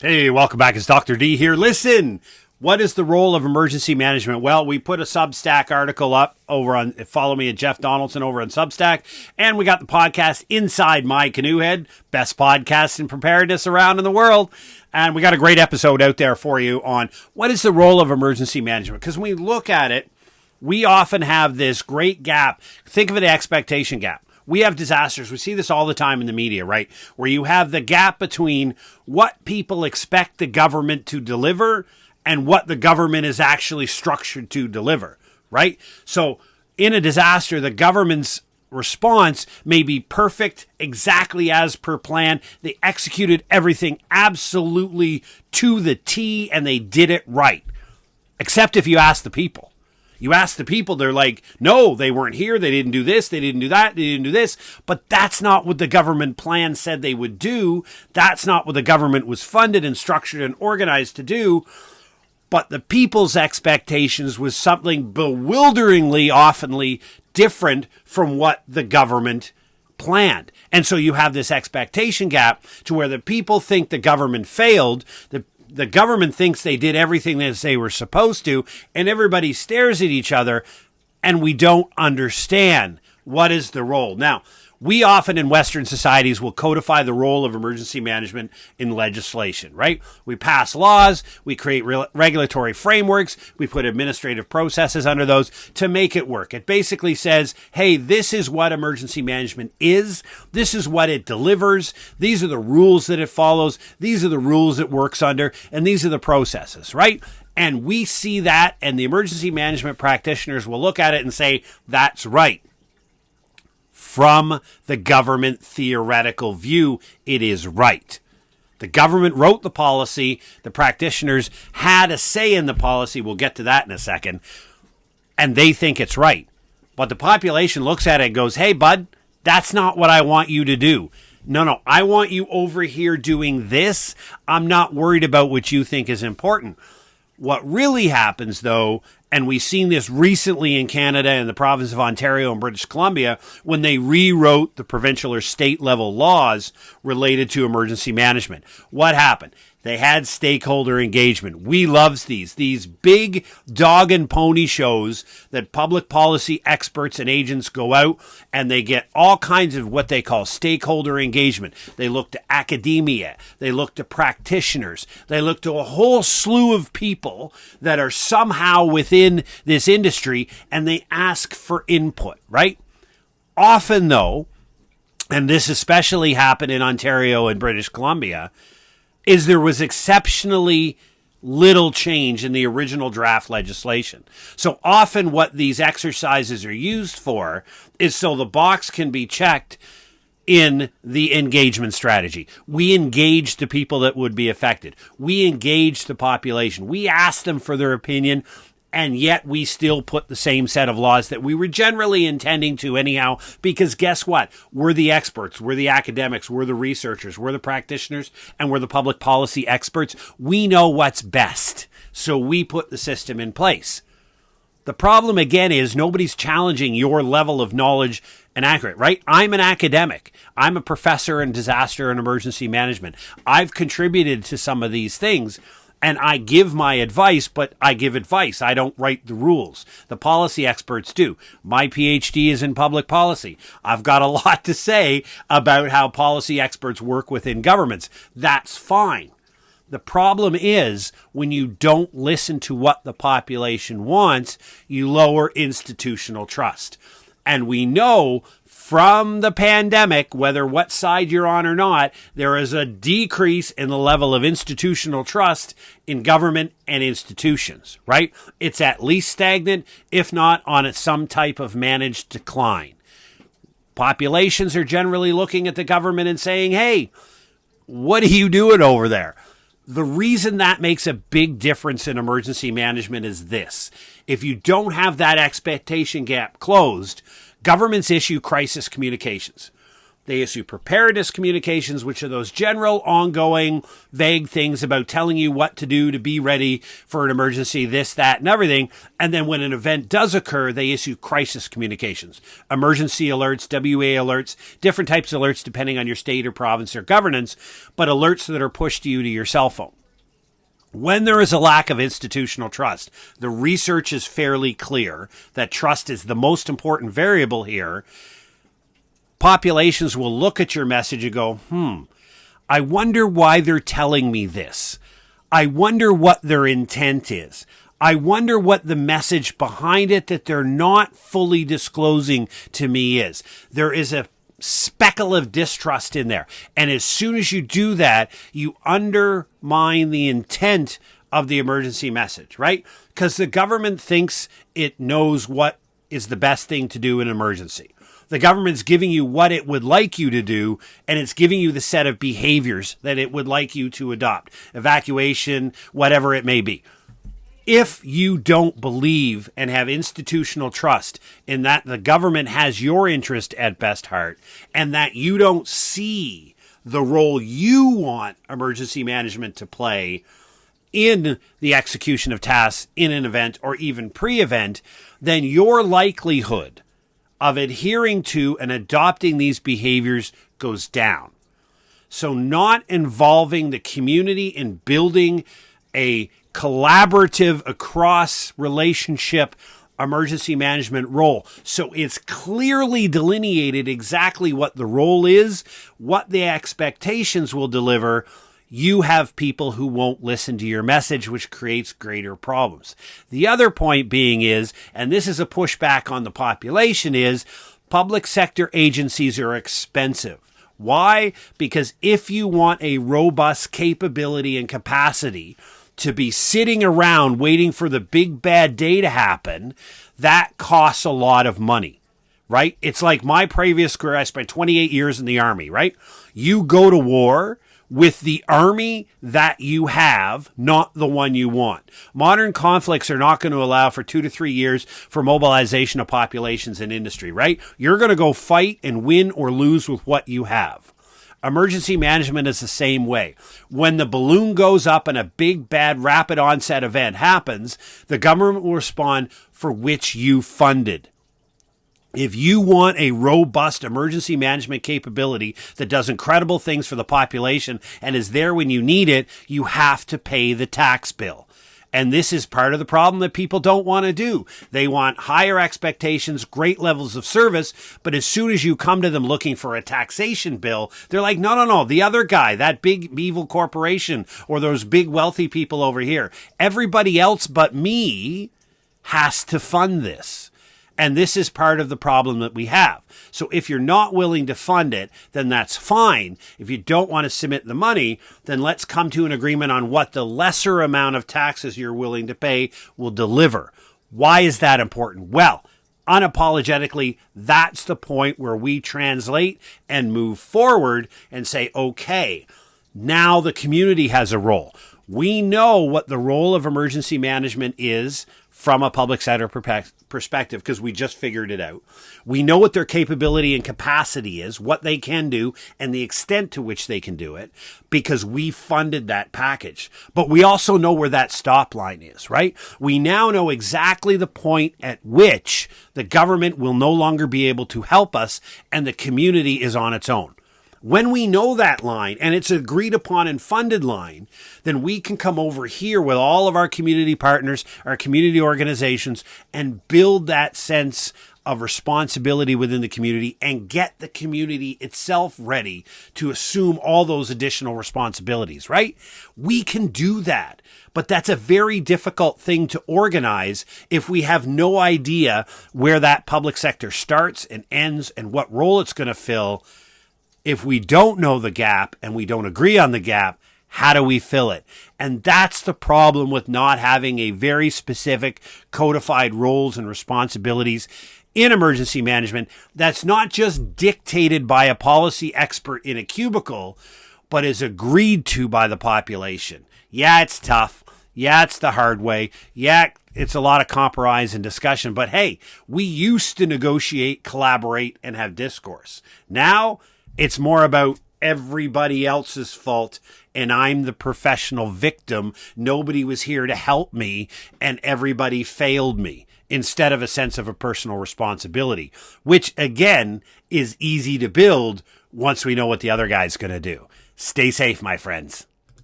Hey, welcome back. It's Dr. D here. Listen, what is the role of emergency management? Well, we put a Substack article up over on, follow me at Jeff Donaldson over on Substack, and we got the podcast Inside My Canoe Head, best podcast in preparedness around in the world. And we got a great episode out there for you on what is the role of emergency management. Because when we look at it, we often have this great gap. Think of it, an expectation gap. We have disasters. We see this all the time in the media, right? Where you have the gap between what people expect the government to deliver and what the government is actually structured to deliver, right? So in a disaster, the government's response may be perfect, exactly as per plan. They executed everything absolutely to the T and they did it right. Except if you ask the people. You ask the people, they're like, no, they weren't here. They didn't do this. They didn't do that. They didn't do this. But that's not what the government plan said they would do. That's not what the government was funded and structured and organized to do. But the people's expectations was something bewilderingly, oftenly different from what the government planned. And so you have this expectation gap to where the people think the government failed, the government thinks they did everything as they were supposed to, and everybody stares at each other, and we don't understand what is the role. Now, we often in Western societies will codify the role of emergency management in legislation, right? We pass laws, we create regulatory frameworks, we put administrative processes under those to make it work. It basically says, hey, this is what emergency management is. This is what it delivers. These are the rules that it follows. These are the rules it works under. And these are the processes, right? And we see that, and the emergency management practitioners will look at it and say, that's right. From the government theoretical view, it is right. The government wrote the policy. The practitioners had a say in the policy. We'll get to that in a second. And they think it's right. But the population looks at it and goes, hey, bud, that's not what I want you to do. No, I want you over here doing this. I'm not worried about what you think is important. What really happens, though, and we've seen this recently in Canada and the province of Ontario and British Columbia, when they rewrote the provincial or state level laws related to emergency management. What happened? They had stakeholder engagement. We loves these big dog and pony shows that public policy experts and agents go out and they get all kinds of what they call stakeholder engagement. They look to academia. They look to practitioners. They look to a whole slew of people that are somehow within this industry and they ask for input, right? Often though, and this especially happened in Ontario and British Columbia, is there was exceptionally little change in the original draft legislation. So often what these exercises are used for is so the box can be checked in the engagement strategy. We engage the people that would be affected. We engage the population. We ask them for their opinion, and yet we still put the same set of laws that we were generally intending to anyhow, because guess what? We're the experts, we're the academics, we're the researchers, we're the practitioners, and we're the public policy experts. We know what's best, so we put the system in place. The problem, again, is nobody's challenging your level of knowledge and accurate, right? I'm an academic. I'm a professor in disaster and emergency management. I've contributed to some of these things, and I give my advice, but I give advice. I don't write the rules. The policy experts do. My PhD is in public policy. I've got a lot to say about how policy experts work within governments. That's fine. The problem is when you don't listen to what the population wants, you lower institutional trust. And we know from the pandemic, whether what side you're on or not, there is a decrease in the level of institutional trust in government and institutions, right? It's at least stagnant, if not on some type of managed decline. Populations are generally looking at the government and saying, hey, what are you doing over there? The reason that makes a big difference in emergency management is this. If you don't have that expectation gap closed, governments issue crisis communications. They issue preparedness communications, which are those general, ongoing, vague things about telling you what to do to be ready for an emergency, this, that, and everything. And then when an event does occur, they issue crisis communications, emergency alerts, WA alerts, different types of alerts depending on your state or province or governance, but alerts that are pushed to you to your cell phone. When there is a lack of institutional trust, the research is fairly clear that trust is the most important variable here. Populations will look at your message and go, I wonder why they're telling me this. I wonder what their intent is. I wonder what the message behind it that they're not fully disclosing to me is. There is a speckle of distrust in there. And as soon as you do that, you undermine the intent of the emergency message, right? Because the government thinks it knows what is the best thing to do in an emergency. The government's giving you what it would like you to do, and it's giving you the set of behaviors that it would like you to adopt. Evacuation, whatever it may be. If you don't believe and have institutional trust in that the government has your interest at best heart and that you don't see the role you want emergency management to play in the execution of tasks in an event or even pre-event, then your likelihood of adhering to and adopting these behaviors goes down. So not involving the community in building a collaborative across relationship emergency management role. So it's clearly delineated exactly what the role is, what the expectations will deliver. You have people who won't listen to your message, which creates greater problems. The other point being is, and this is a pushback on the population, is public sector agencies are expensive. Why? Because if you want a robust capability and capacity to be sitting around waiting for the big bad day to happen, that costs a lot of money, right? It's like my previous career. I spent 28 years in the Army, right? You go to war with the army that you have, not the one you want. Modern conflicts are not going to allow for 2 to 3 years for mobilization of populations and industry, right? You're going to go fight and win or lose with what you have. Emergency management is the same way. When the balloon goes up and a big, bad, rapid onset event happens, the government will respond for which you funded. If you want a robust emergency management capability that does incredible things for the population and is there when you need it, you have to pay the tax bill. And this is part of the problem that people don't want to do. They want higher expectations, great levels of service, but as soon as you come to them looking for a taxation bill, they're like, no, the other guy, that big evil corporation or those big wealthy people over here, everybody else but me has to fund this. And this is part of the problem that we have. So if you're not willing to fund it, then that's fine. If you don't want to submit the money, then let's come to an agreement on what the lesser amount of taxes you're willing to pay will deliver. Why is that important? Well, unapologetically, that's the point where we translate and move forward and say, okay, now the community has a role. We know what the role of emergency management is from a public sector perspective because we just figured it out. We know what their capability and capacity is, what they can do, and the extent to which they can do it because we funded that package. But we also know where that stop line is, right? We now know exactly the point at which the government will no longer be able to help us and the community is on its own. When we know that line and it's agreed upon and funded line, then we can come over here with all of our community partners, our community organizations, and build that sense of responsibility within the community and get the community itself ready to assume all those additional responsibilities, right? We can do that, but that's a very difficult thing to organize if we have no idea where that public sector starts and ends and what role it's going to fill. If we don't know the gap and we don't agree on the gap, how do we fill it? And that's the problem with not having a very specific codified roles and responsibilities in emergency management that's not just dictated by a policy expert in a cubicle, but is agreed to by the population. Yeah, it's tough. Yeah, it's the hard way. Yeah, it's a lot of compromise and discussion. But hey, we used to negotiate, collaborate, and have discourse. Now, It's more about everybody else's fault and I'm the professional victim. Nobody was here to help me and everybody failed me, instead of a sense of a personal responsibility, which again is easy to build once we know what the other guy's going to do. Stay safe, my friends.